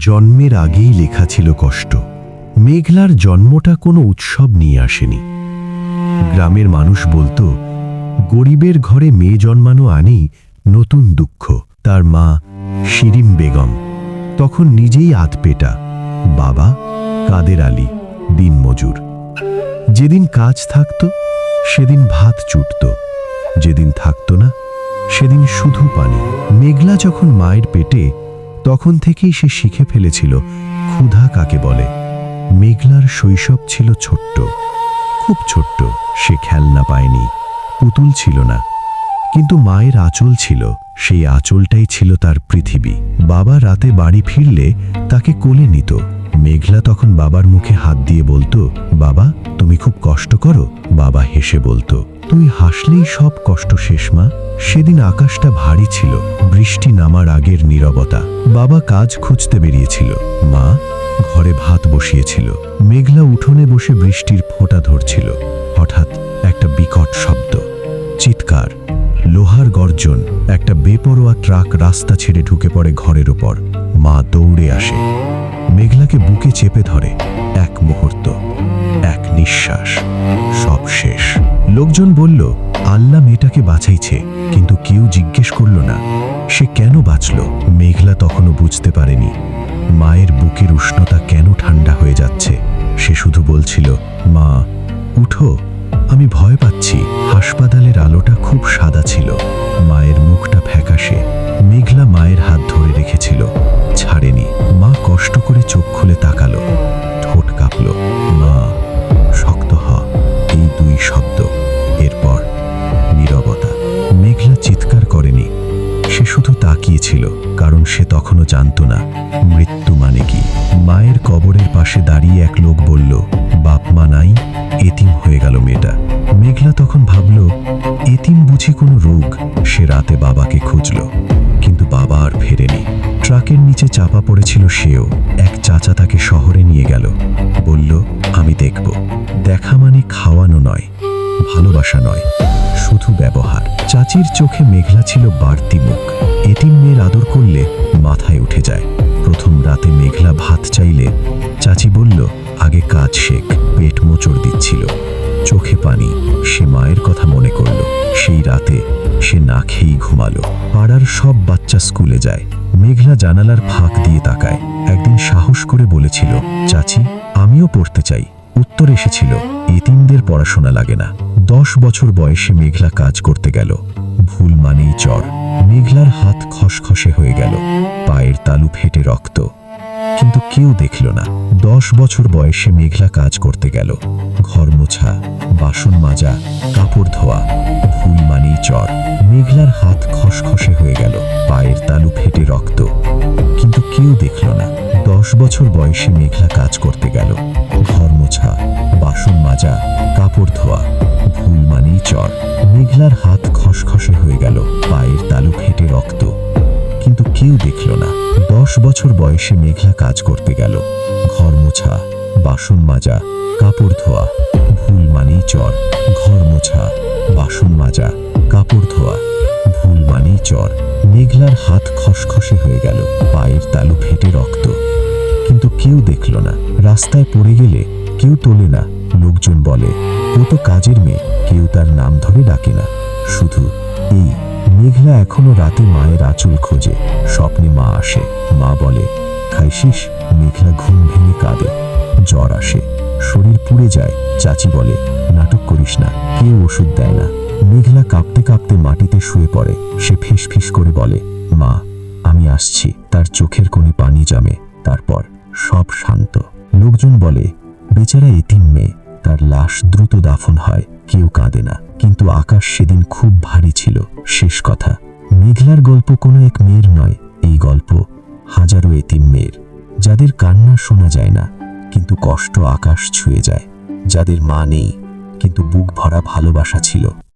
জন্মের আগেই লেখা ছিল কষ্ট। মেঘলার জন্মটা কোনো উৎসব নিয়ে আসেনি। গ্রামের মানুষ বলতো, গরিবের ঘরে মেয়ে জন্মানো আনেই নতুন দুঃখ। তার মা শিরিম বেগম তখন নিজেই আধপেটা, বাবা কাদের আলী দিনমজুর। যেদিন কাজ থাকত সেদিন ভাত চুটত, যেদিন থাকত না সেদিন শুধু পানি। মেঘলা যখন মায়ের পেটে, তখন থেকেই সে শিখে ফেলেছিল ক্ষুধা কাকে বলে। মেঘলার শৈশব ছিল ছোট্ট, খুব ছোট্ট। সে খেলনা পায়নি, পুতুল ছিল না, কিন্তু মায়ের আঁচল ছিল। সেই আঁচলটাই ছিল তার পৃথিবী। বাবা রাতে বাড়ি ফিরলে তাকে কোলে নিত। মেঘলা তখন বাবার মুখে হাত দিয়ে বলতো, বাবা তুমি খুব কষ্ট করো। বাবা হেসে বলতো, তুই হাসলেই সব কষ্ট শেষ মা। সেদিন আকাশটা ভারী ছিল, বৃষ্টি নামার আগের নীরবতা। বাবা কাজ খুঁজতে বেরিয়েছিল, মা ঘরে ভাত বসিয়েছিল। মেঘলা উঠোনে বসে বৃষ্টির ফোঁটা ধরছিল। হঠাৎ একটা বিকট শব্দ, চিৎকার, লোহার গর্জন। একটা বেপরোয়া ট্রাক রাস্তা ছেড়ে ঢুকে পড়ে ঘরের ওপর। মা দৌড়ে আসে, মেঘলাকে বুকে চেপে ধরে। এক মুহূর্ত, এক নিঃশ্বাস, সব শেষ। লোকজন বলল, আল্লাহ মেয়েটাকে বাঁচাইছে, কিন্তু কেউ জিজ্ঞেস করল না সে কেন বাঁচল। মেঘলা তখনও বুঝতে পারেনি মায়ের বুকের উষ্ণতা কেন ঠান্ডা হয়ে যাচ্ছে। সে শুধু বলছিল, মা উঠো, আমি ভয় পাচ্ছি। হাসপাতালের আলোটা খুব সাদা ছিল, মায়ের মুখটা ফ্যাকাশে। মেঘলা মায়ের হাত ধরে রেখেছিল, ছাড়েনি। মা কষ্ট করে চোখ খুলে তাকালো, ঠোঁট কাঁপল। মা শক্ত হ, এই দুই শব্দ। এরপর নীরবতা। মেঘলা চিৎকার করেনি, সে শুধু তাকিয়েছিল, কারণ সে তখনও জানত না মৃত্যু মানে কি। মায়ের কবরের পাশে দাঁড়িয়ে এক লোক বলল, বাপ মা নাই, এতিম হয়ে গেল মেয়েটা। মেঘলা তখন ভাবল, এতিম বুঝি কোনো রোগ। সে রাতে বাবাকে খুঁজল, কিন্তু বাবা আর ফেরেনি। ট্রাকের নিচে চাপা পড়েছিল সেও। এক চাচা তাকে শহরে নিয়ে গেল, বলল, আমি দেখব। দেখা মানে খাওয়ানো নয়, ভালোবাসা নয়, শুধু ব্যবহার। চাচির চোখে মেঘলা ছিল বাড়তি মুখ। এতিম মেয়ের আদর করলে মাথায় উঠে যায়। প্রথম রাতে মেঘলা ভাত চাইলে চাচি বলল, আগে কাজ শেখ। পেট মোচড় দিচ্ছিল, চোখে পানি। সে মায়ের কথা মনে করল। সেই রাতে সে না খেয়েই ঘুমালো। পাড়ার সব বাচ্চা স্কুলে যায়, মেঘলা জানালার ফাঁক দিয়ে তাকায়। একদিন সাহস করে বলেছিল, চাচি আমিও পড়তে চাই। উত্তর এসেছিল, এতিমদের পড়াশোনা লাগে না। 10 বছর বয়সে মেঘলা কাজ করতে গেল। ভুল মানেই চর। মেঘলার হাত খসখসে হয়ে গেল, পায়ের তালু ফেটে রক্ত, কিন্তু কেউ দেখল না। 10 বছর বয়সে মেঘলা কাজ করতে গেল। ঘর মোছা, বাসন মাজা, কাপড় ধোয়া, ভুল মানেই চর। মেঘলার হাত খসখসে হয়ে গেল, পায়ের তালু ফেটে রক্ত, কিন্তু কেউ দেখল না। 10 বছর বয়সে মেঘলা কাজ করতে গেল। ঘর মোছা, বাসন মাজা, কাপড় ধোয়া, ভুল মানেই চর। মেঘলার হাত খসখসে হয়ে গেল, পায়ের তালু ফেটে রক্ত, কিন্তু কেউ দেখল না। 10 বছর বয়সে মেঘলা কাজ করতে গেল। ঘর মোছা, বাসন মাজা, কাপড় ধোয়া, ভুল মানেই চর। ঘর মোছা, বাসন মাজা, কাপড় ধোয়া, ভুল মানেই চর। মেঘলার হাত খসখসে হয়ে গেল, পায়ের তালু ফেটে রক্ত, কিন্তু কেউ দেখল না। রাস্তায় পড়ে গেলে কেউ তোলে না। লোকজন বলে, ও তো কাজের মেয়ে। কেউ তার নাম ধরে ডাকে না। শুধু এই। মেঘলা এখনো রাতে মায়ের আঁচল খোঁজে। স্বপ্নে মা আসে, মা বলে, খাইছিস? মেঘলা ঘুম ভেঙে কাঁদে। জ্বর আসে, শরীর পুড়ে যায়। চাচি বলে, নাটক করিস না, কেউ ওষুধ দেয় না। মেঘলা কাঁপতে কাঁপতে মাটিতে শুয়ে পড়ে। সে ফিস ফিস করে বলে, মা আমি আসছি। তার চোখের কোণে পানি জমে। তারপর সব শান্ত। লোকজন বলে, বেচারা এতিম মেয়ে, তার লাশ দ্রুত দাফন হয়। কেউ কাঁদে না, কিন্তু আকাশ সেদিন খুব ভারী ছিল। শেষ কথা, মেঘলার গল্প কোনো এক মেয়ের নয়। এই গল্প হাজারো এতিম মেয়ের, যাদের কান্না শোনা যায় না, কিন্তু কষ্ট আকাশ ছুঁয়ে যায়। যাদের মা নেই, কিন্তু বুক ভরা ভালোবাসা ছিল।